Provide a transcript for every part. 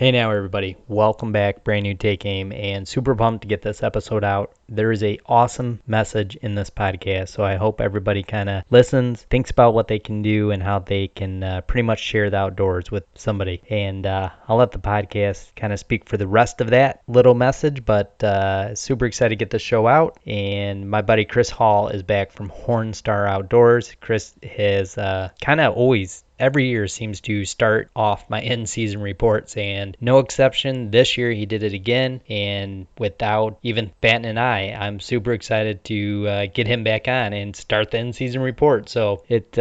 Hey now everybody, welcome back, brand new Take Aim, and super pumped to get this episode out. There is a awesome message in this podcast, so I hope everybody kind of listens, thinks about what they can do and how they can pretty much share the outdoors with somebody. And I'll let the podcast kind of speak for the rest of that little message, but super excited to get this show out. And my buddy Chris Hall is back from Hornstar Outdoors. Chris has kind of always every year seems to start off my in-season reports, and no exception this year he did it again, and without even batting an eye, I'm super excited to get him back on and start the in-season report. So it's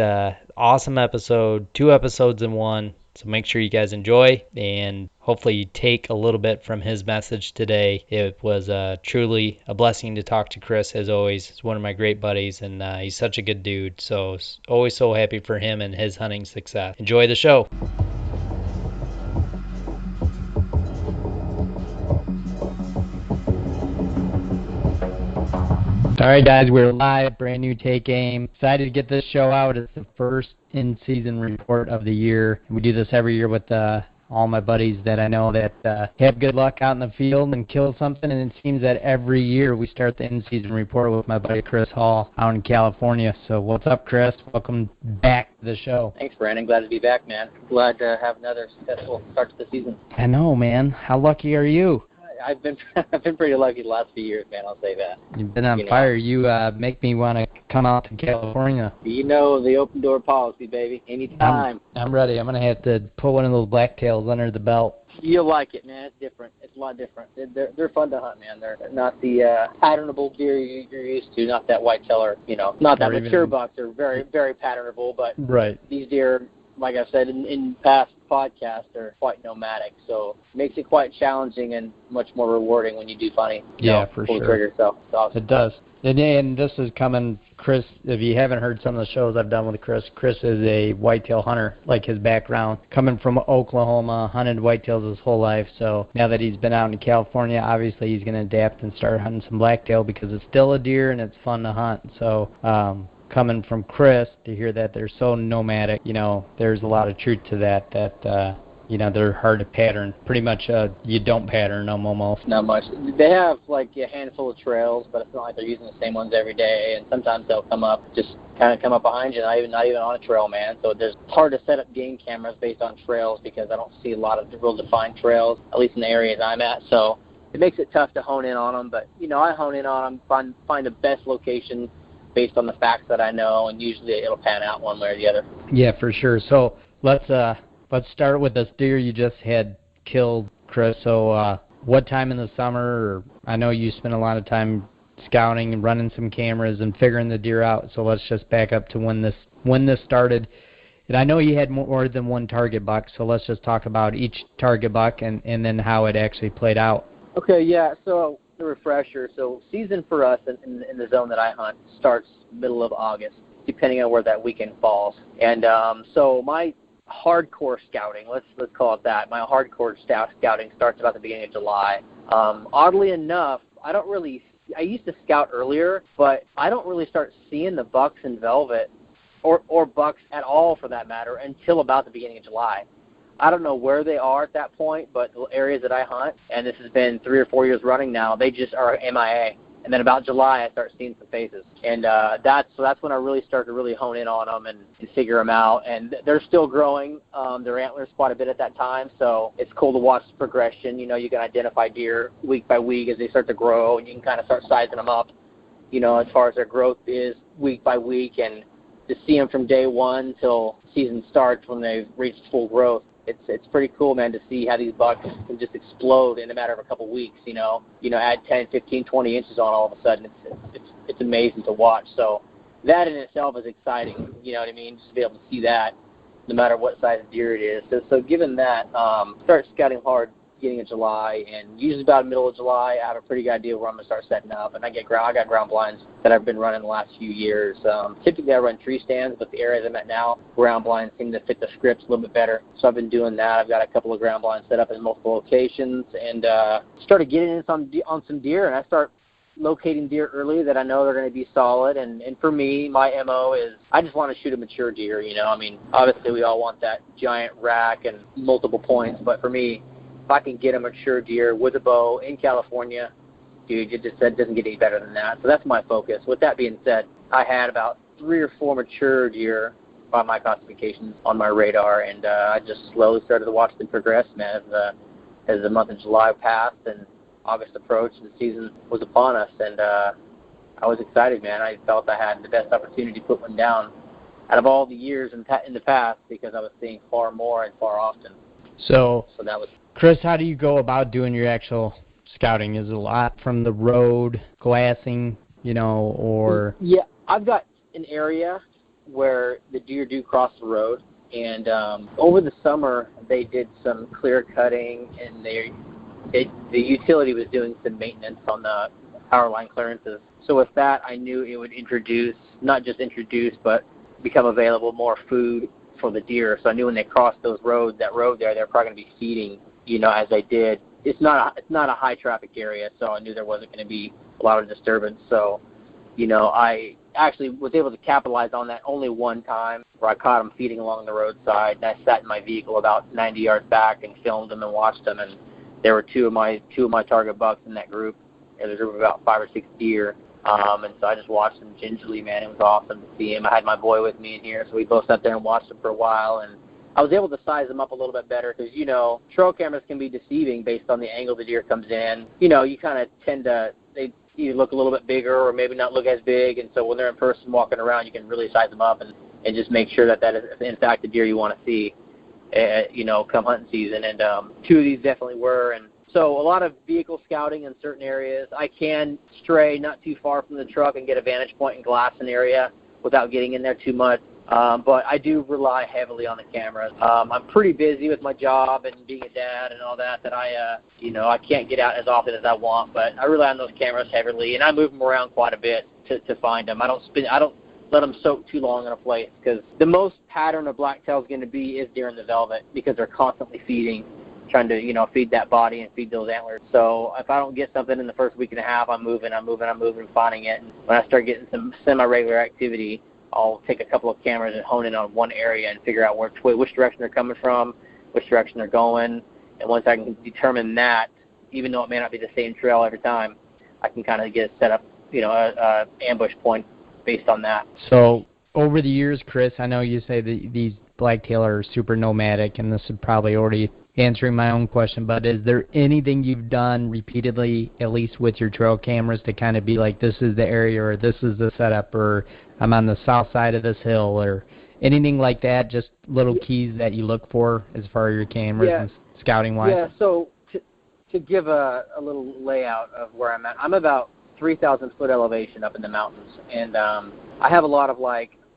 awesome episode, 2 episodes in one. So make sure you guys enjoy, and hopefully you take a little bit from his message today. It was truly a blessing to talk to Chris, as always. He's one of my great buddies, and he's such a good dude. So always so happy for him and his hunting success. Enjoy the show. All right, guys, we're live, brand new Take Aim. Excited to get this show out. It's the first in-season report of the year. We do this every year with all my buddies that I know that have good luck out in the field and kill something, and it seems that every year we start the in-season report with my buddy Chris Hall out in California. So what's up, Chris? Welcome back to the show. Thanks, Brandon. Glad to be back, man. Glad to have another successful start to the season. I know, man. How lucky are you? I've been pretty lucky the last few years, man. I'll say that. You've been on fire. You make me want to come out to California. You know the open door policy, baby. Anytime. I'm ready. I'm gonna have to put one of those blacktails under the belt. You'll like it, man. It's different. It's a lot different. They're fun to hunt, man. They're not the patternable deer you're used to. Not that whitetail or not that mature bucks. They're very very patternable, but right. These deer, like I said in past podcasts, are quite nomadic, so it makes it quite challenging and much more rewarding when you do finally for pull sure. the trigger. So it's awesome. It does. And this is coming, Chris, if you haven't heard some of the shows I've done with Chris is a whitetail hunter, like his background. Coming from Oklahoma, hunted whitetails his whole life, so now that he's been out in California, obviously he's going to adapt and start hunting some blacktail because it's still a deer and it's fun to hunt. So, coming from Chris to hear that they're so nomadic, there's a lot of truth to that they're hard to pattern. Pretty much you don't pattern them almost. Not much. They have like a handful of trails, but it's not like they're using the same ones every day, and sometimes they'll come up behind you, not even on a trail, man. So it's hard to set up game cameras based on trails because I don't see a lot of real defined trails, at least in the areas I'm at. So it makes it tough to hone in on them, but I hone in on them, find the best location based on the facts that I know, and usually it'll pan out one way or the other. Yeah, for sure. So let's start with this deer you just had killed, Chris. So what time in the summer? I know you spent a lot of time scouting and running some cameras and figuring the deer out. So let's just back up to when this started. And I know you had more than one target buck, so let's just talk about each target buck and then how it actually played out. Okay, yeah. So a refresher. So season for us in the zone that I hunt starts middle of August, depending on where that weekend falls. And so my hardcore scouting, let's call it that. My hardcore scouting starts about the beginning of July. Oddly enough, I used to scout earlier, but I don't really start seeing the bucks in velvet or bucks at all for that matter until about the beginning of July. I don't know where they are at that point, but the areas that I hunt, and this has been 3 or 4 years running now, they just are MIA. And then about July, I start seeing some faces. And that's when I really start to really hone in on them and figure them out. And they're still growing their antlers quite a bit at that time, so it's cool to watch the progression. You can identify deer week by week as they start to grow, and you can kind of start sizing them up, as far as their growth is week by week. And to see them from day one till season starts when they've reached full growth, it's pretty cool, man, to see how these bucks can just explode in a matter of a couple weeks, add 10, 15, 20 inches on all of a sudden. It's amazing to watch. So that in itself is exciting, you know what I mean, just to be able to see that no matter what size deer it is. So given that, start scouting hard beginning of July, and usually about the middle of July, I have a pretty good idea where I'm going to start setting up. And I got ground blinds that I've been running the last few years. Typically I run tree stands, but the areas I'm at now, ground blinds seem to fit the scripts a little bit better. So I've been doing that. I've got a couple of ground blinds set up in multiple locations, and started getting in on some deer, and I start locating deer early that I know they're going to be solid. And for me, my MO is I just want to shoot a mature deer, I mean, obviously we all want that giant rack and multiple points, but for me, if I can get a mature deer with a bow in California, dude, it just doesn't get any better than that. So that's my focus. With that being said, I had about 3 or 4 mature deer by my classifications on my radar, and I just slowly started to watch them progress, man, as the month of July passed and August approached and the season was upon us. And I was excited, man. I felt I had the best opportunity to put one down out of all the years in the past, because I was seeing far more and far often. So that was. Chris, how do you go about doing your actual scouting? Is it a lot from the road, glassing, or? Yeah, I've got an area where the deer do cross the road, and over the summer they did some clear cutting, and the utility was doing some maintenance on the power line clearances. So with that, I knew it would not just introduce, but become available more food for the deer. So I knew when they crossed that road there, they're probably going to be feeding, as they did. It's not a high traffic area, so I knew there wasn't going to be a lot of disturbance. So, I actually was able to capitalize on that only one time, where I caught them feeding along the roadside, and I sat in my vehicle about 90 yards back and filmed them and watched them. And there were two of my target bucks in that group. There was a group of about 5 or 6 deer. And so I just watched them gingerly, man. It was awesome to see him. I had my boy with me in here, so we both sat there and watched him for a while. And I was able to size them up a little bit better because, trail cameras can be deceiving based on the angle the deer comes in. You kind of tend to, they either look a little bit bigger or maybe not look as big. And so when they're in person walking around, you can really size them up and just make sure that is, in fact, the deer you want to see, come hunting season. And 2 of these definitely were. And so a lot of vehicle scouting in certain areas. I can stray not too far from the truck and get a vantage point and glass an area without getting in there too much. But I do rely heavily on the cameras. I'm pretty busy with my job and being a dad and all that I can't get out as often as I want. But I rely on those cameras heavily, and I move them around quite a bit to find them. I don't let them soak too long in a place, because the most pattern a blacktail is going to be is during the velvet, because they're constantly feeding, trying to, feed that body and feed those antlers. So if I don't get something in the first week and a half, I'm moving, finding it. And when I start getting some semi-regular activity, I'll take a couple of cameras and hone in on one area and figure out which direction they're coming from, which direction they're going. And once I can determine that, even though it may not be the same trail every time, I can kind of get set up, a ambush point based on that. So over the years, Chris, I know you say that these blacktail are super nomadic, and this is probably already answering my own question, but is there anything you've done repeatedly, at least with your trail cameras, to kind of be like, this is the area, or this is the setup, or I'm on the south side of this hill, or anything like that, just little keys that you look for as far as your cameras and scouting-wise? Yeah, so to give a little layout of where I'm at, I'm about 3,000 foot elevation up in the mountains, and I have a lot of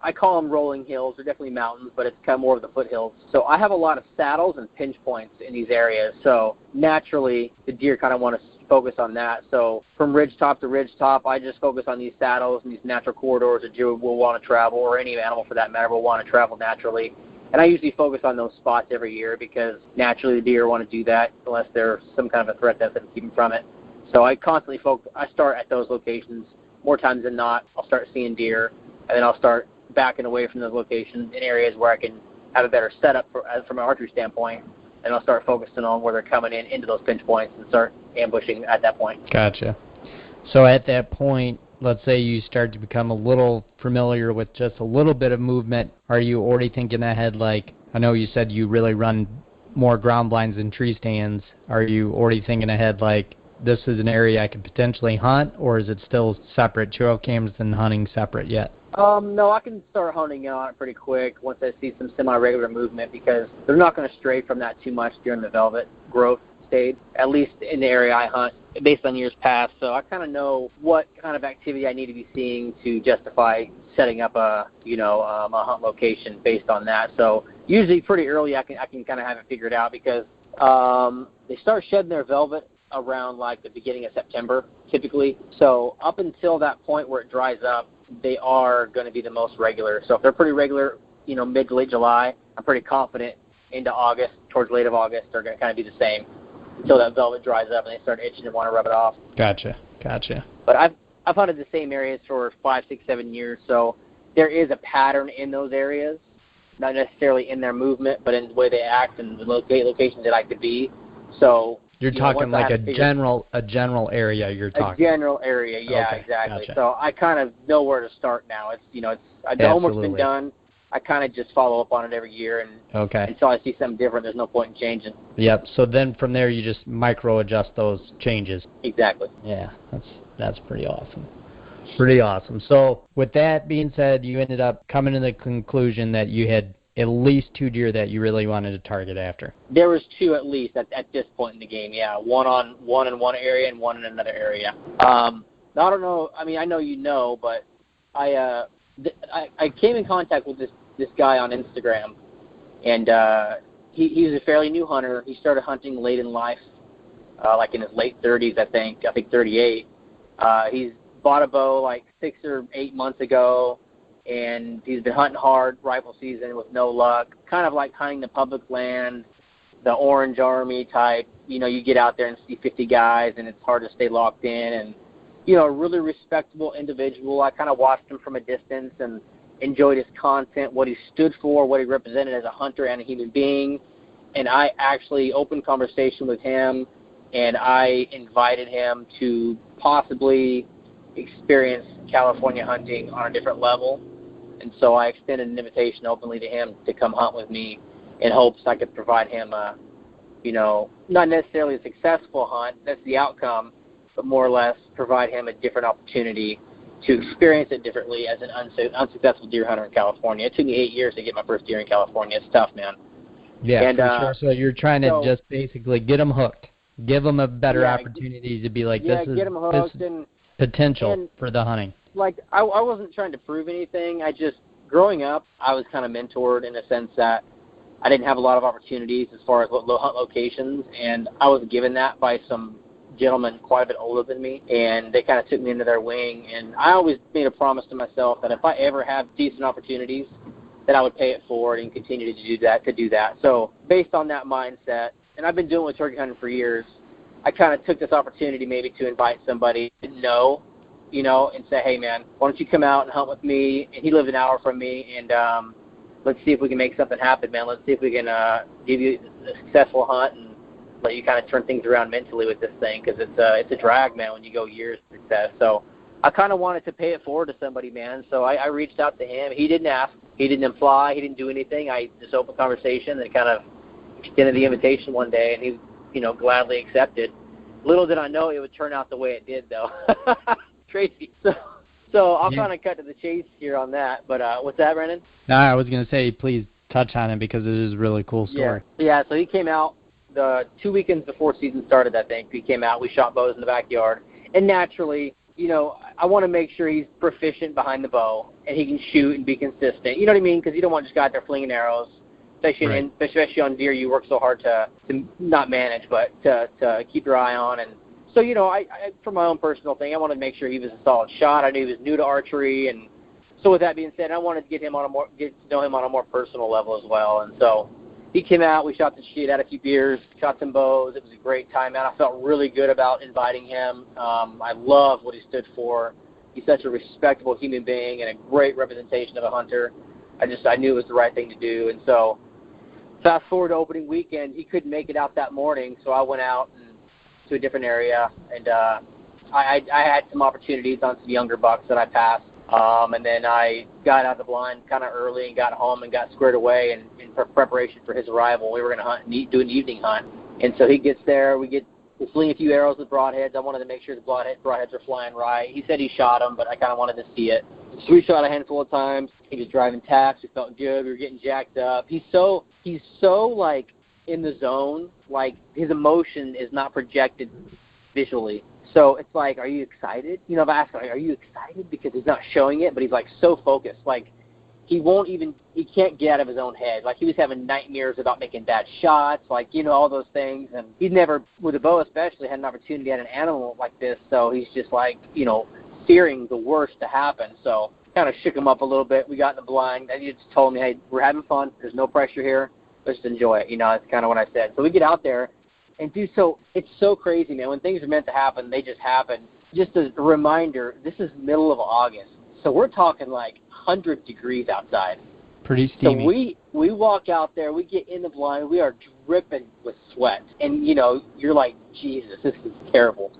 I call them rolling hills. They're definitely mountains, but it's kind of more of the foothills. So I have a lot of saddles and pinch points in these areas. So naturally, the deer kind of want to focus on that. So from ridge top to ridge top, I just focus on these saddles and these natural corridors that deer will want to travel, or any animal for that matter will want to travel naturally. And I usually focus on those spots every year, because naturally the deer want to do that unless there's some kind of a threat that's going to keep them from it. So I constantly I start at those locations. More times than not, I'll start seeing deer, and then I'll start backing away from those locations in areas where I can have a better setup from an archery standpoint, and I'll start focusing on where they're coming into those pinch points and start ambushing at that point. Gotcha. So at that point, let's say you start to become a little familiar with just a little bit of movement, are you already thinking ahead, I know you said you really run more ground blinds than tree stands, are you already thinking ahead this is an area I could potentially hunt, or is it still separate, trail cams and hunting separate yet? No, I can start honing on it pretty quick once I see some semi-regular movement, because they're not going to stray from that too much during the velvet growth stage, at least in the area I hunt, based on years past. So I kind of know what kind of activity I need to be seeing to justify setting up a hunt location based on that. So usually pretty early I can kind of have it figured out, because they start shedding their velvet around the beginning of September typically. So up until that point where it dries up, they are going to be the most regular. So if they're pretty regular, mid to late July, I'm pretty confident into August, towards late of August, they're going to kind of be the same until that velvet dries up and they start itching and want to rub it off. Gotcha. But I've hunted the same areas for 5, 6, 7 years, so there is a pattern in those areas, not necessarily in their movement, but in the way they act and the locations they like to be. So you're talking like a general area. You're talking a general area, yeah, okay, exactly. gotcha. So I kind of know where to start now. It's the homework's been done. I kind of just follow up on it every year, and until I see something different, there's no point in changing. Yep. So then from there, you just micro adjust those changes. Exactly. Yeah, that's pretty awesome. Pretty awesome. So with that being said, you ended up coming to the conclusion that you had at least 2 deer that you really wanted to target after. There was 2 at least at this point in the game. Yeah, one in one area and one in another area. I don't know. I mean, I know you know, but I came in contact with this guy on Instagram, and he's a fairly new hunter. He started hunting late in life, like in his late 30s, I think 38. He's bought a bow like 6 or 8 months ago, and he's been hunting hard rifle season with no luck, kind of like hunting the public land, the Orange Army type. You get out there and see 50 guys, and it's hard to stay locked in, and, really respectable individual. I kind of watched him from a distance and enjoyed his content, what he stood for, what he represented as a hunter and a human being, and I actually opened conversation with him, and I invited him to possibly experience California hunting on a different level. And so I extended an invitation openly to him to come hunt with me in hopes I could provide him a, not necessarily a successful hunt, that's the outcome, but more or less provide him a different opportunity to experience it differently as an unsuccessful deer hunter in California. It took me 8 years to get my first deer in California. It's tough, man. Yeah, and, for sure. So you're trying to just basically get them hooked, give them a better opportunity to be like, this is get them hooked and potential for the hunting. Like, I wasn't trying to prove anything. Growing up, I was kind of mentored in a sense that I didn't have a lot of opportunities as far as low hunt locations, and I was given that by some gentlemen quite a bit older than me, and they kind of took me into their wing, and I always made a promise to myself that if I ever have decent opportunities, that I would pay it forward and continue to do that. So based on that mindset, and I've been doing with turkey hunting for years, I kind of took this opportunity maybe to invite somebody to know, and say, hey, man, why don't you come out and hunt with me? And he lived an hour from me, and let's see if we can make something happen, man. Let's see if we can give you a successful hunt and let you kind of turn things around mentally with this thing, because it's a drag, man, when you go years of success. So I kind of wanted to pay it forward to somebody, man. So I reached out to him. He didn't ask. He didn't imply. He didn't do anything. I just opened conversation and kind of extended the invitation one day, and he, gladly accepted. Little did I know it would turn out the way it did, though. Crazy. So I'll kind of cut to the chase here on that. But what's that, Brendan? No, I was going to say, please touch on it because it is a really cool story. Yeah, so he came out the 2 weekends before season started, I think. He came out. We shot bows in the backyard. And naturally, I want to make sure he's proficient behind the bow and he can shoot and be consistent. You know what I mean? Because you don't want to just go out there flinging arrows, especially on deer you work so hard to not manage, but to keep your eye on. And so, I for my own personal thing, I wanted to make sure he was a solid shot. I knew he was new to archery, and so with that being said, I wanted to get to know him on a more personal level as well. And so he came out, we shot the shit, had a few beers, shot some bows. It was a great time, man. I felt really good about inviting him. I love what he stood for. He's such a respectable human being and a great representation of a hunter. I knew it was the right thing to do. And so fast forward to opening weekend, he couldn't make it out that morning, so I went out to a different area, and I had some opportunities on some younger bucks that I passed. And then I got out of the blind kind of early and got home and got squared away in preparation for his arrival. We were going to hunt and do an evening hunt. And so he gets there. We sling a few arrows with broadheads. I wanted to make sure the broadheads were flying right. He said he shot them, but I kind of wanted to see it. So we shot a handful of times. He was driving tax. We felt good. We were getting jacked up. He's so like in the zone. Like his emotion is not projected visually. So it's like, are you excited? If I ask him, are you excited? Because he's not showing it, but he's like so focused. Like he can't get out of his own head. Like he was having nightmares about making bad shots, like, all those things. And he's never, with a bow especially, had an opportunity at an animal like this. So he's just like, fearing the worst to happen. So kind of shook him up a little bit. We got in the blind. And he just told me, hey, we're having fun. There's no pressure here. Let's just enjoy it. That's kind of what I said. So we get out there. And it's so crazy, man. When things are meant to happen, they just happen. Just a reminder, this is middle of August. So we're talking like 100 degrees outside. Pretty steamy. So we walk out there, we get in the blind, we are dripping with sweat. And, you know, you're like, Jesus, this is terrible.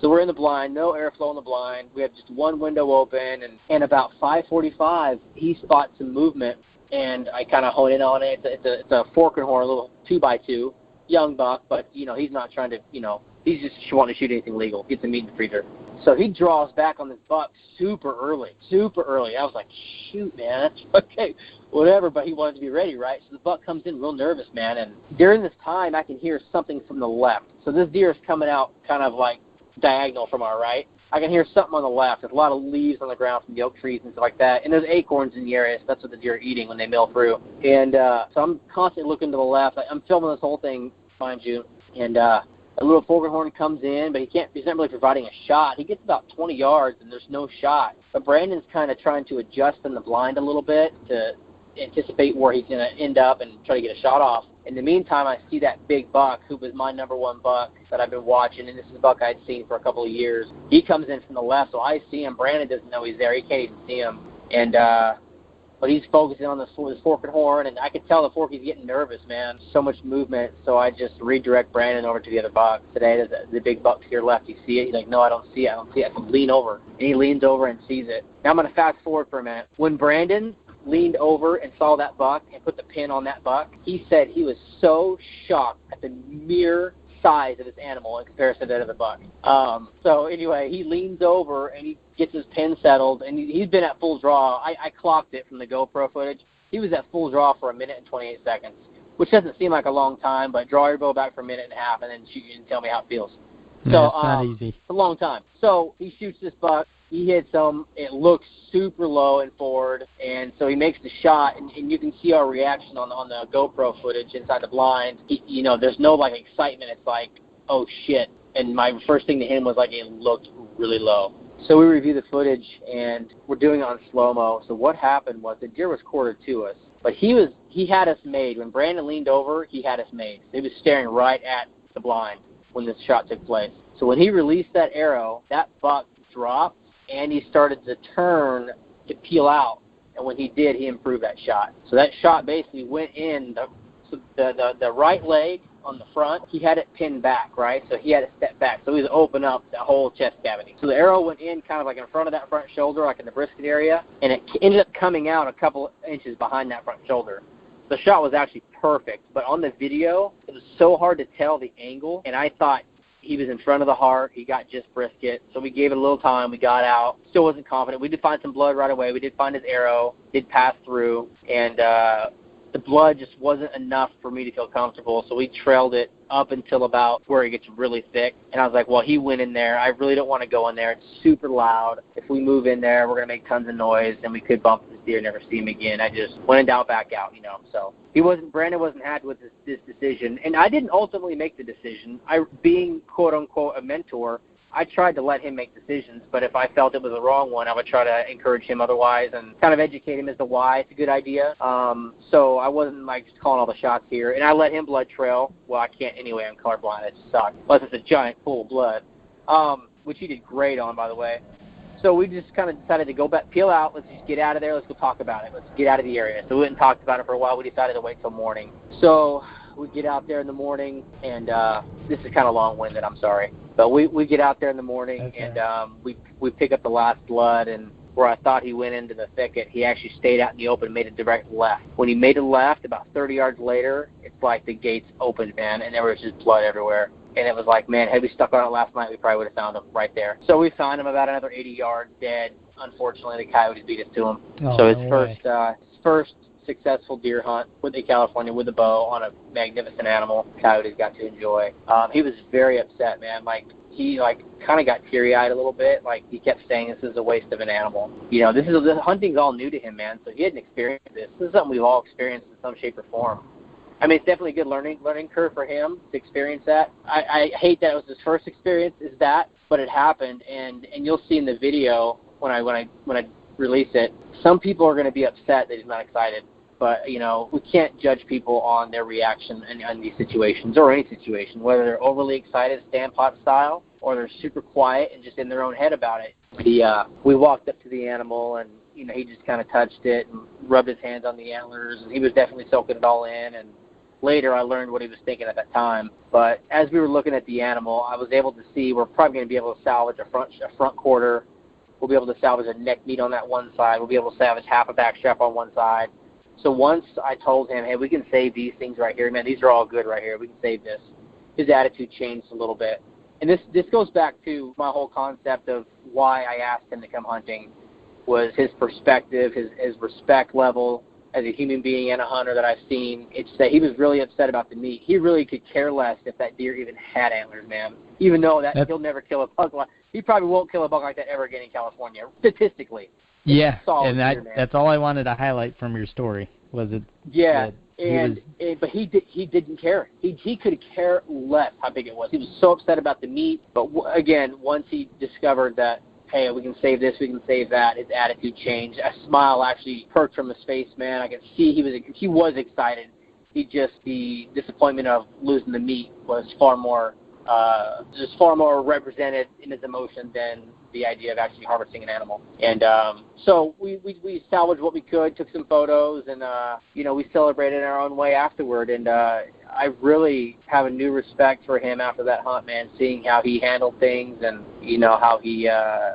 So we're in the blind, no airflow in the blind. We have just one window open, and about 5:45, he spots some movement, and I kind of hone in on it. It's a fork and horn, a little 2x2, young buck, but, you know, he's not trying to, you know, he's just wanting to shoot anything legal, get some meat in the freezer. So he draws back on this buck super early. I was like, shoot, man, that's okay, whatever, but he wanted to be ready, right? So the buck comes in real nervous, man, and during this time, I can hear something from the left. So this deer is coming out kind of like diagonal from our right. I can hear something on the left. There's a lot of leaves on the ground from the oak trees and stuff like that. And there's acorns in the area, so that's what the deer are eating when they mill through. And so I'm constantly looking to the left. I'm filming this whole thing, mind you. And a little foghorn comes in, but he's not really providing a shot. He gets about 20 yards, and there's no shot. But Brandon's kind of trying to adjust in the blind a little bit to anticipate where he's going to end up and try to get a shot off. In the meantime, I see that big buck, who was my number one buck that I've been watching, and this is a buck I'd seen for a couple of years. He comes in from the left, so I see him. Brandon doesn't know he's there. He can't even see him. And but he's focusing on this fork and horn, and I could tell the fork he's getting nervous, man. So much movement, so I just redirect Brandon over to the other buck. Today, the big buck to your left, you see it? He's like, no, I don't see it. I can lean over. And he leans over and sees it. Now I'm going to fast forward for a minute. When Brandon leaned over and saw that buck and put the pin on that buck, he said he was so shocked at the mere size of this animal in comparison to that of the buck. So anyway, he leans over and he gets his pin settled, and he's been at full draw. I clocked it from the GoPro footage. He was at full draw for 1 minute and 28 seconds, which doesn't seem like a long time, but draw your bow back for 1.5 minutes and then shoot and tell me how it feels. Yeah, So it's not easy. It's a long time. So he shoots this buck. He hits him. It looks super low and forward, and so he makes the shot, and you can see our reaction on the GoPro footage inside the blind. You know, there's no, like, excitement. It's like, oh, shit. And my first thing to him was, like, it looked really low. So we review the footage, and we're doing it on slow-mo. So what happened was the deer was quartered to us, but he had us made. When Brandon leaned over, he had us made. He was staring right at the blind when this shot took place. So when he released that arrow, that buck dropped, and he started to turn to peel out. And when he did, he improved that shot. So that shot basically went in the right leg on the front. He had it pinned back, right? So he had to step back. So he was open up the whole chest cavity. So the arrow went in kind of like in front of that front shoulder, like in the brisket area, and it ended up coming out a couple inches behind that front shoulder. The shot was actually perfect, but on the video, it was so hard to tell the angle, and I thought he was in front of the heart. He got just brisket. So we gave it a little time. We got out. Still wasn't confident. We did find some blood right away. We did find his arrow. Did pass through. And the blood just wasn't enough for me to feel comfortable. So we trailed it up until about where it gets really thick. And I was like, well, he went in there. I really don't want to go in there. It's super loud. If we move in there, we're going to make tons of noise, and we could bump this deer and never see him again. I just, when in doubt, back out, you know. So Brandon wasn't happy with this decision. And I didn't ultimately make the decision. Being, quote unquote, a mentor, I tried to let him make decisions, but if I felt it was the wrong one, I would try to encourage him otherwise and kind of educate him as to why it's a good idea. So I wasn't like just calling all the shots here, and I let him blood trail. Well, I can't anyway. I'm colorblind. It sucks. Unless it's a giant pool of blood, which he did great on, by the way. So we just kind of decided to go back, peel out. Let's just get out of there. Let's go talk about it. Let's get out of the area. So we went and talked about it for a while. We decided to wait till morning. So we get out there in the morning, and this is kind of long-winded. I'm sorry. But we get out there in the morning, okay, and we pick up the last blood, and where I thought he went into the thicket, he actually stayed out in the open and made a direct left. When he made a left, about 30 yards later, it's like the gates opened, man, and there was just blood everywhere. And it was like, man, had we stuck on it last night, we probably would have found him right there. So we found him about another 80 yards dead. Unfortunately, the coyotes beat us to him. So his first successful deer hunt with the California with a bow on a magnificent animal coyotes got to enjoy. He was very upset, man. Like, he kind of got teary-eyed a little bit. Like, he kept saying this is a waste of an animal. You know, this hunting's all new to him, man. So he hadn't experienced this. This is something we've all experienced in some shape or form. I mean, it's definitely a good learning curve for him to experience that. I hate that it was his first experience, but it happened, and you'll see in the video when I release it, some people are going to be upset that he's not excited. But, you know, we can't judge people on their reaction in these situations or any situation, whether they're overly excited, stand pot style, or they're super quiet and just in their own head about it. We walked up to the animal, and, you know, he just kind of touched it and rubbed his hands on the antlers, and he was definitely soaking it all in. And Later, I learned what he was thinking at that time. But as we were looking at the animal, I was able to see we're probably going to be able to salvage a front quarter. We'll be able to salvage a neck meat on that one side. We'll be able to salvage half a back strap on one side. So once I told him, hey, we can save these things right here, man, these are all good right here. We can save this. His attitude changed a little bit. And this goes back to my whole concept of why I asked him to come hunting, was his perspective, his respect level as a human being and a hunter that I've seen. It's that he was really upset about the meat. He really could care less if that deer even had antlers, man. Even though that he'll never kill a buck like, he probably won't kill a buck like that ever again in California, statistically. Yeah, and that's all I wanted to highlight from your story was it. Yeah, but he didn't care. He could care less how big it was. He was so upset about the meat. But again, once he discovered that, hey, we can save this, we can save that, his attitude changed. A smile actually perked from his face, man. I could see he was excited. The disappointment of losing the meat was far more represented in his emotion than the idea of actually harvesting an animal. And so we salvaged what we could, took some photos, and we celebrated in our own way afterward. And I really have a new respect for him after that hunt, man, seeing how he handled things and how he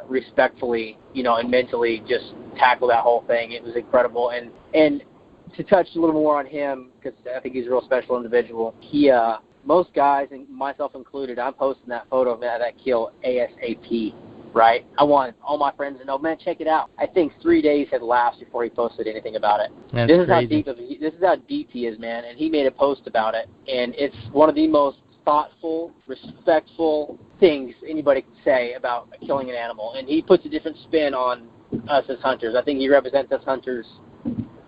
respectfully and mentally just tackled that whole thing. It was incredible. And to touch a little more on him, because I think he's a real special individual, most guys, and myself included, I'm posting that photo of that kill ASAP, right? I want all my friends to know, man, check it out. I think 3 days had lapsed before he posted anything about it. This is how deep he is, man, and he made a post about it, and it's one of the most thoughtful, respectful things anybody can say about killing an animal, and he puts a different spin on us as hunters. I think he represents us hunters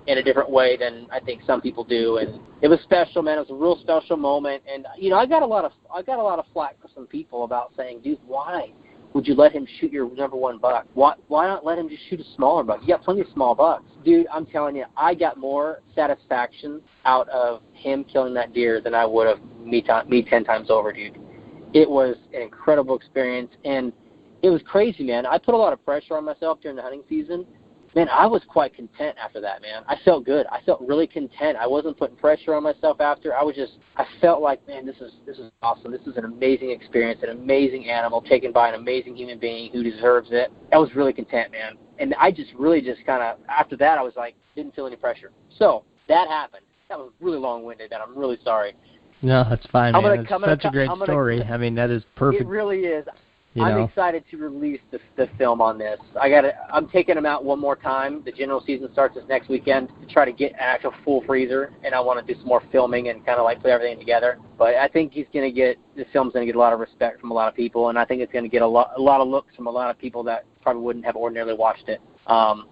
in a different way than I think some people do, and it was special, man. It was a real special moment, and I got a lot of flack from some people about saying, dude, why would you let him shoot your number one buck? Why not let him just shoot a smaller buck? You got plenty of small bucks, dude. I'm telling you, I got more satisfaction out of him killing that deer than I would have me 10 times over, dude. It was an incredible experience, and it was crazy, man. I put a lot of pressure on myself during the hunting season. Man, I was quite content after that, man. I felt good. I felt really content. I wasn't putting pressure on myself after. I felt like, man, this is awesome. This is an amazing experience, an amazing animal taken by an amazing human being who deserves it. I was really content, man. And I just kind of, after that, I was like, didn't feel any pressure. So that happened. That was really long-winded, and I'm really sorry. No, that's fine, man. It's such a great story. I mean, that is perfect. It really is. I'm excited to release the film on this. I'm taking them out one more time. The general season starts this next weekend to try to get an actual full freezer, and I want to do some more filming and kind of like put everything together. But I think this film's going to get a lot of respect from a lot of people, and I think it's going to get a lot of looks from a lot of people that probably wouldn't have ordinarily watched it,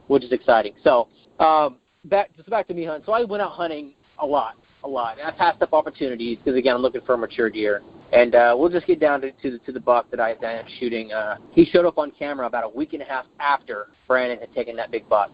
which is exciting. So back to me hunting. So I went out hunting a lot. And I passed up opportunities because, again, I'm looking for a mature deer. And we'll just get down to the buck that I ended up shooting. He showed up on camera about a week and a half after Brandon had taken that big buck.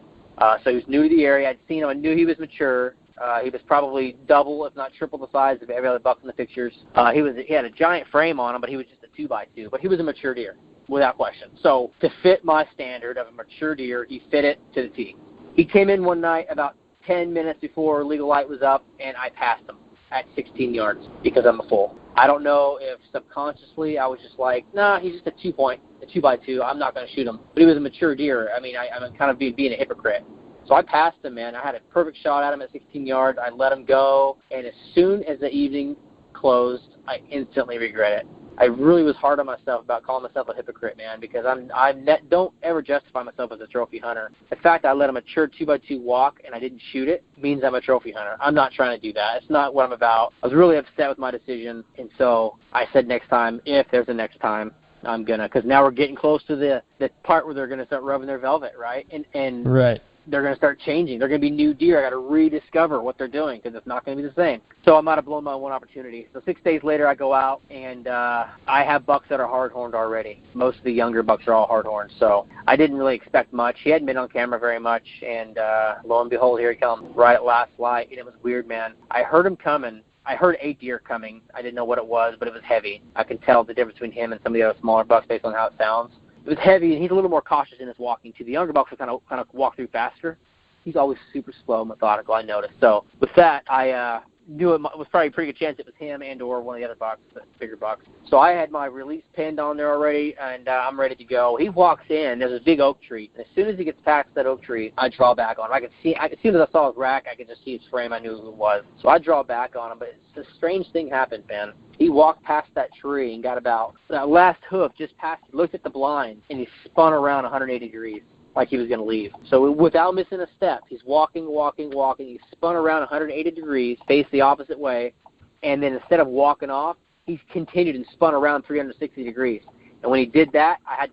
So he was new to the area. I'd seen him. I knew he was mature. He was probably double, if not triple the size of every other buck in the pictures. He had a giant frame on him, but he was just a 2x2. But he was a mature deer, without question. So to fit my standard of a mature deer, he fit it to the T. He came in one night about 10 minutes before legal light was up, and I passed him at 16 yards because I'm a fool. I don't know if subconsciously I was just like, nah, he's just a 2x2. I'm not going to shoot him. But he was a mature deer. I mean, I'm kind of being a hypocrite. So I passed him, man. I had a perfect shot at him at 16 yards. I let him go, and as soon as the evening closed, I instantly regret it. I really was hard on myself about calling myself a hypocrite, man, because I don't ever justify myself as a trophy hunter. The fact I let a mature 2x2 walk and I didn't shoot it means I'm a trophy hunter. I'm not trying to do that. It's not what I'm about. I was really upset with my decision, and so I said next time, if there's a next time, I'm going to, because now we're getting close to the part where they're going to start rubbing their velvet, right? And right. They're going to start changing. They're going to be new deer. I got to rediscover what they're doing because it's not going to be the same. So I might have blown my one opportunity. So 6 days later, I go out, and I have bucks that are hard-horned already. Most of the younger bucks are all hard-horned. So I didn't really expect much. He hadn't been on camera very much, and lo and behold, here he comes right at last light, and it was weird, man. I heard him coming. I heard a deer coming. I didn't know what it was, but it was heavy. I could tell the difference between him and some of the other smaller bucks based on how it sounds. It was heavy, and he's a little more cautious in his walking, too. The younger bucks will kind of walk through faster. He's always super slow, methodical, I noticed. So with that, I knew it was probably a pretty good chance it was him and or one of the other bucks, the bigger bucks. So I had my release pinned on there already, and I'm ready to go. He walks in. There's a big oak tree. And as soon as he gets past that oak tree, I draw back on him. As soon as I saw his rack, I could just see his frame. I knew who it was. So I draw back on him. But it's a strange thing happened, man. He walked past that tree and got about that last hoof just past, looked at the blind, and he spun around 180 degrees. Like he was going to leave. So without missing a step, he's walking. He spun around 180 degrees, faced the opposite way, and then instead of walking off, he's continued and spun around 360 degrees. And when he did that, I had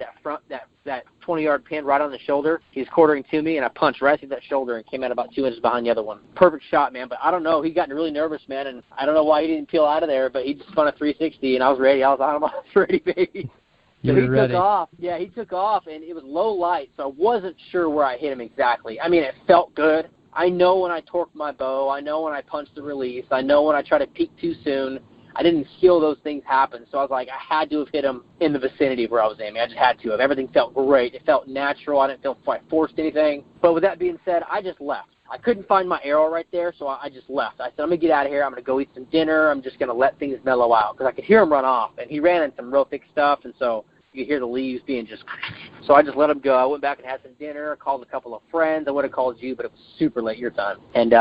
that 20-yard pin right on the shoulder. He was quartering to me, and I punched right through that shoulder and came out about 2 inches behind the other one. Perfect shot, man. But I don't know. He got really nervous, man, and I don't know why he didn't peel out of there, but he just spun a 360, and I was ready. I was ready, baby. So he took off. Yeah, he took off, and it was low light, so I wasn't sure where I hit him exactly. I mean, it felt good. I know when I torqued my bow. I know when I punched the release. I know when I try to peek too soon. I didn't feel those things happen, so I was like, I had to have hit him in the vicinity of where I was aiming. I just had to have. Everything felt great. It felt natural. I didn't feel like I forced anything. But with that being said, I just left. I couldn't find my arrow right there, so I just left. I said, I'm going to get out of here. I'm going to go eat some dinner. I'm just going to let things mellow out, because I could hear him run off, and he ran in some real thick stuff, and so you hear the leaves being just, so I just let him go. I went back and had some dinner, called a couple of friends. I would have called you, but it was super late your time. And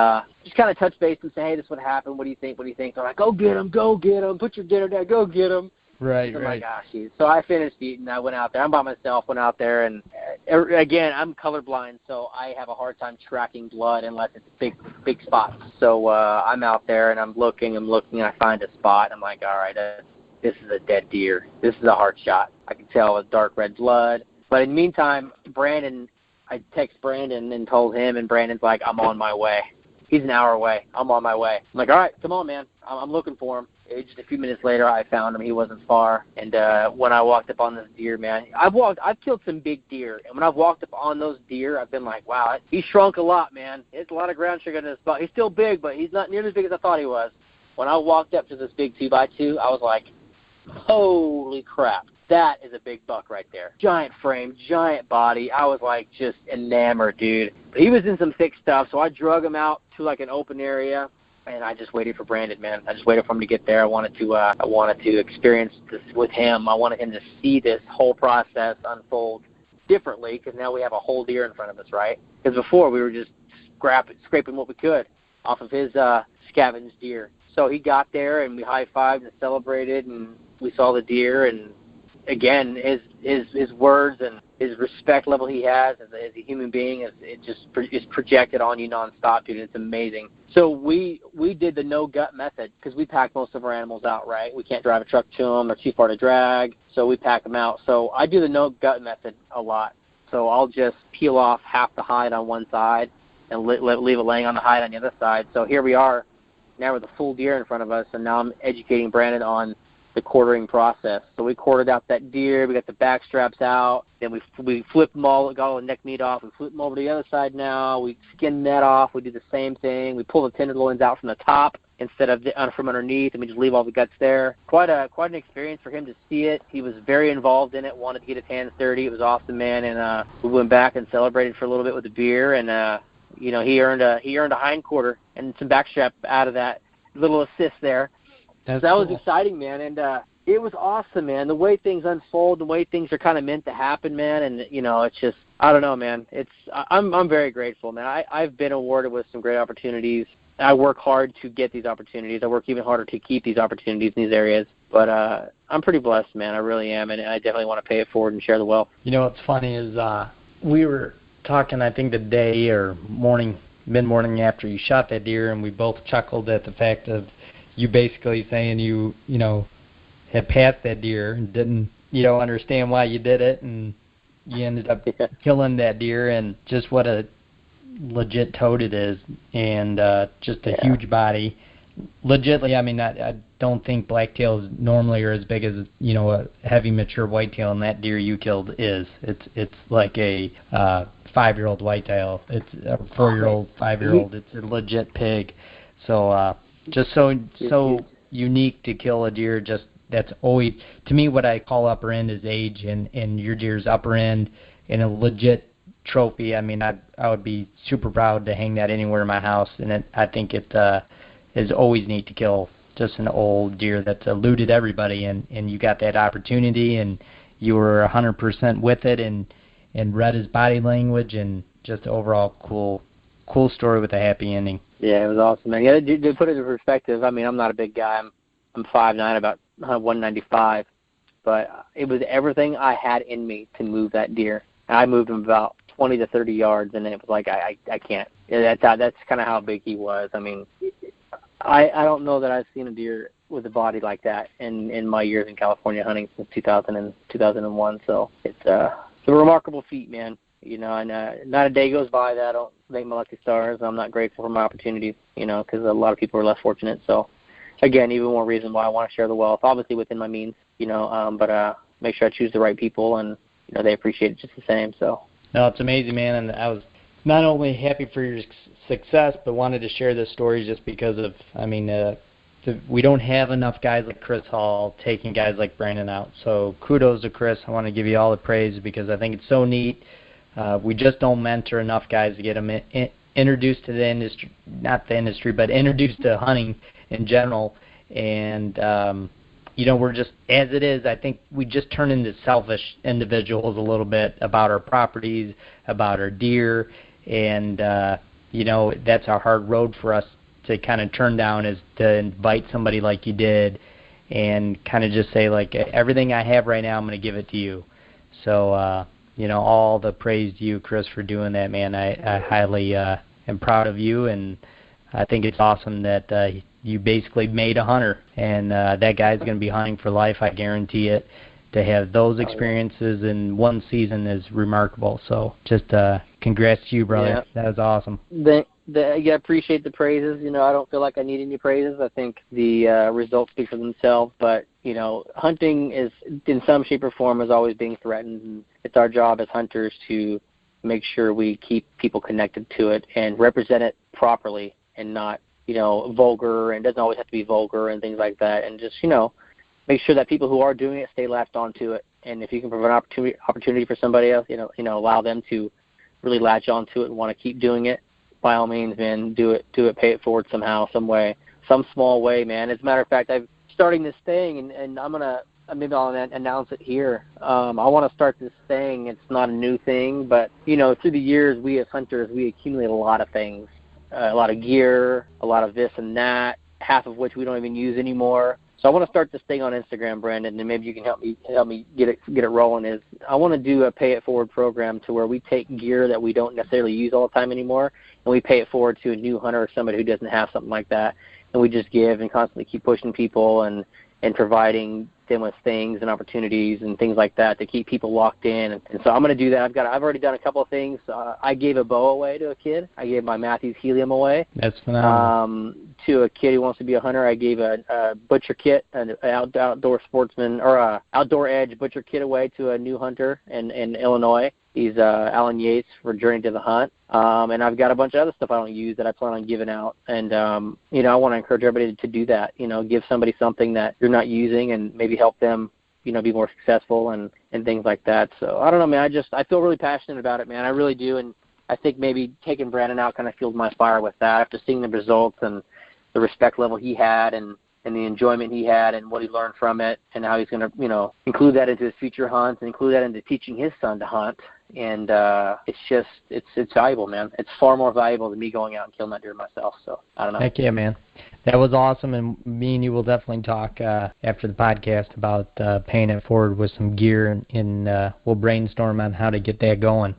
just kind of touch base and say, hey, this is what happened. What do you think? They're like, go get him. Put your dinner down. Go get him. Right. Oh, my gosh. So I finished eating. I went out there. I'm by myself, went out there. And, again, I'm colorblind, so I have a hard time tracking blood unless it's big spots. So I'm out there, and I'm looking, and I find a spot. I'm like, all right, this is a dead deer. This is a hard shot. I can tell it's dark red blood. But in the meantime, I text Brandon and told him, and Brandon's like, I'm on my way. He's an hour away. I'm on my way. I'm like, all right, come on, man. I'm looking for him. Just a few minutes later, I found him. He wasn't far. And when I walked up on this deer, man, I've killed some big deer. And when I've walked up on those deer, I've been like, wow, he shrunk a lot, man. It's a lot of ground sugar in this spot. He's still big, but he's not nearly as big as I thought he was. When I walked up to this big 2x2, I was like, holy crap, that is a big buck right there. Giant frame, giant body. I was like just enamored, dude. But he was in some thick stuff, so I drug him out to like an open area, and I just waited for Brandon, man. I just waited for him to get there. I wanted to experience this with him. I wanted him to see this whole process unfold differently, because now we have a whole deer in front of us, right? Because before we were just scraping what we could off of his scavenged deer. So he got there, and we high-fived and celebrated, and we saw the deer, and again, his words and his respect level he has as a human being is projected on you nonstop, dude. It's amazing. So we did the no gut method, because we pack most of our animals out, right? We can't drive a truck to them; they're too far to drag, so we pack them out. So I do the no gut method a lot. So I'll just peel off half the hide on one side and leave it laying on the hide on the other side. So here we are, now with a full deer in front of us, and now I'm educating Brandon on the quartering process. So we quartered out that deer. We got the back straps out. Then we flipped them all, got all the neck meat off. We flip them over to the other side now. We skin that off. We do the same thing. We pull the tenderloins out from the top instead of from underneath, and we just leave all the guts there. Quite an experience for him to see it. He was very involved in it, wanted to get his hands dirty. It was awesome, man. And we went back and celebrated for a little bit with the beer, and he earned a hind quarter and some back strap out of that little assist there. That's that cool. was exciting, man, and it was awesome, man. The way things unfold, the way things are kind of meant to happen, man, and it's just, I don't know, man. I'm very grateful, man. I've been awarded with some great opportunities. I work hard to get these opportunities. I work even harder to keep these opportunities in these areas. But I'm pretty blessed, man. I really am, and I definitely want to pay it forward and share the wealth. What's funny is we were talking, I think, the day or mid-morning after you shot that deer, and we both chuckled at the fact of you basically saying you had passed that deer and didn't understand why you did it, and you ended up killing that deer, and just what a legit toad it is, and just a huge body. Legitly, I mean, I don't think blacktails normally are as big as a heavy mature whitetail, and that deer you killed is. It's like a 5-year-old whitetail. It's a 4-year-old, 5-year-old. It's a legit pig. So just so unique to kill a deer. Just that's always, to me, what I call upper end is age, and your deer's upper end and a legit trophy. I mean, I would be super proud to hang that anywhere in my house, and I think it is always neat to kill just an old deer that's eluded everybody, and you got that opportunity, and you were 100% with it, and read his body language, and just overall cool story with a happy ending. Yeah, it was awesome, man. Yeah, to put it in perspective, I mean, I'm not a big guy. I'm 5'9", about 195, but it was everything I had in me to move that deer. And I moved him about 20 to 30 yards, and it was like I can't. Yeah, that's kind of how big he was. I mean, I don't know that I've seen a deer with a body like that in my years in California hunting since 2000 and 2001. So it's a remarkable feat, man. You know, and not a day goes by that I don't thank my lucky stars. I'm not grateful for my opportunity, you know, because a lot of people are less fortunate. So, again, even more reason why I want to share the wealth, obviously within my means, you know, but make sure I choose the right people, and, you know, they appreciate it just the same. So. No, it's amazing, man, and I was not only happy for your success, but wanted to share this story just because of, I mean, we don't have enough guys like Chris Hall taking guys like Brandon out. So kudos to Chris. I want to give you all the praise because I think it's so neat. We just don't mentor enough guys to get them introduced to the industry, not the industry, but introduced to hunting in general. And, you know, we're just, as it is, I think we just turn into selfish individuals a little bit about our properties, about our deer. And, you know, that's a hard road for us to kind of turn down, is to invite somebody like you did and kind of just say, like, everything I have right now, I'm going to give it to you. So, you know, all the praise to you, Chris, for doing that, man. I highly am proud of you, and I think it's awesome that you basically made a hunter, and that guy's going to be hunting for life, I guarantee it. To have those experiences in one season is remarkable. So just congrats to you, brother. Yeah. That was awesome. I appreciate the praises. You know, I don't feel like I need any praises. I think the results speak for themselves. But, you know, hunting is, in some shape or form, is always being threatened. And it's our job as hunters to make sure we keep people connected to it and represent it properly and not, you know, vulgar, and it doesn't always have to be vulgar and things like that. And just, you know, make sure that people who are doing it stay latched onto it. And if you can provide an opportunity for somebody else, you know, allow them to really latch onto it and want to keep doing it, by all means, man, do it, pay it forward somehow, some way, some small way, man. As a matter of fact, I'm starting this thing, and I'm going to, maybe I'll announce it here. I want to start this thing. It's not a new thing, but, you know, through the years, we as hunters, we accumulate a lot of things, a lot of gear, a lot of this and that, half of which we don't even use anymore. So I want to start this thing on Instagram, Brandon, and maybe you can help me get it rolling. Is I want to do a pay it forward program to where we take gear that we don't necessarily use all the time anymore, and we pay it forward to a new hunter or somebody who doesn't have something like that, and we just give and constantly keep pushing people and providing them with things and opportunities and things like that to keep people locked in. And so I'm going to do that. I've already done a couple of things. I gave a bow away to a kid. I gave my Matthews Helium away. That's phenomenal. To a kid who wants to be a hunter, I gave a butcher kit, an outdoor sportsman or a outdoor edge butcher kit away to a new hunter in Illinois. He's Alan Yates for Journey to the Hunt. And I've got a bunch of other stuff I don't use that I plan on giving out. And, you know, I want to encourage everybody to do that. You know, give somebody something that you're not using and maybe help them, you know, be more successful and things like that. So, I don't know, man. I feel really passionate about it, man. I really do. And I think maybe taking Brandon out kind of fueled my fire with that after seeing the results and the respect level he had and the enjoyment he had and what he learned from it and how he's going to, you know, include that into his future hunts and include that into teaching his son to hunt. And it's valuable, man. It's far more valuable than me going out and killing that deer myself. So, I don't know. Heck yeah, man. That was awesome, and me and you will definitely talk after the podcast about paying it forward with some gear, and we'll brainstorm on how to get that going.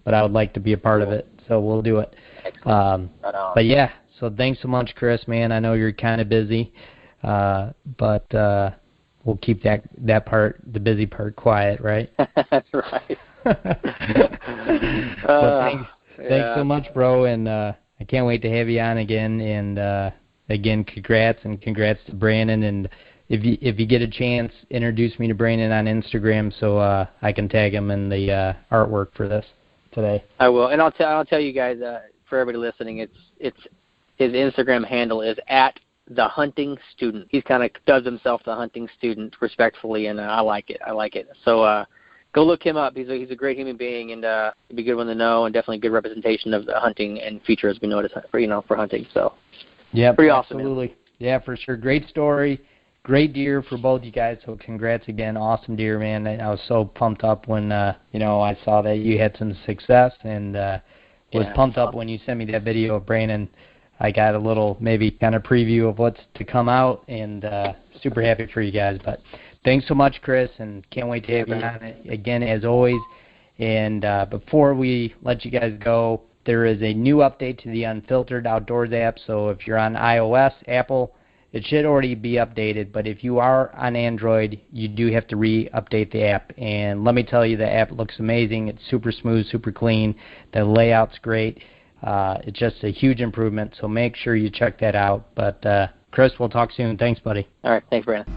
But I would like to be a part of it, so we'll do it. But, yeah, so thanks so much, Chris, man. I know you're kind of busy. But we'll keep that part, the busy part, quiet, right? That's right. Thanks so much, bro, and I can't wait to have you on again. And again, congrats to Brandon. And if you get a chance, introduce me to Brandon on Instagram so I can tag him in the artwork for this today. I will, and I'll tell you guys, for everybody listening, it's his Instagram handle is @The Hunting Student. He's kind of does himself the hunting student respectfully, and I like it. So go look him up. He's a great human being, and he'd be a good one to know, and definitely a good representation of the hunting and future as we notice, for hunting. So Yep, Pretty awesome, absolutely. Man. Yeah, for sure. Great story. Great deer for both you guys, so congrats again. Awesome deer, man. I was so pumped up when, I saw that you had some success, and was pumped up when you sent me that video of Brandon. I got a little maybe kind of preview of what's to come out, and super happy for you guys. But thanks so much, Chris, and can't wait to have you on again as always. And before we let you guys go, there is a new update to the Unfiltered Outdoors app. So if you're on iOS, Apple, it should already be updated. But if you are on Android, you do have to re-update the app. And let me tell you, the app looks amazing. It's super smooth, super clean. The layout's great. It's just a huge improvement. So make sure you check that out. But Chris, we'll talk soon. Thanks, buddy. All right. Thanks, Brandon.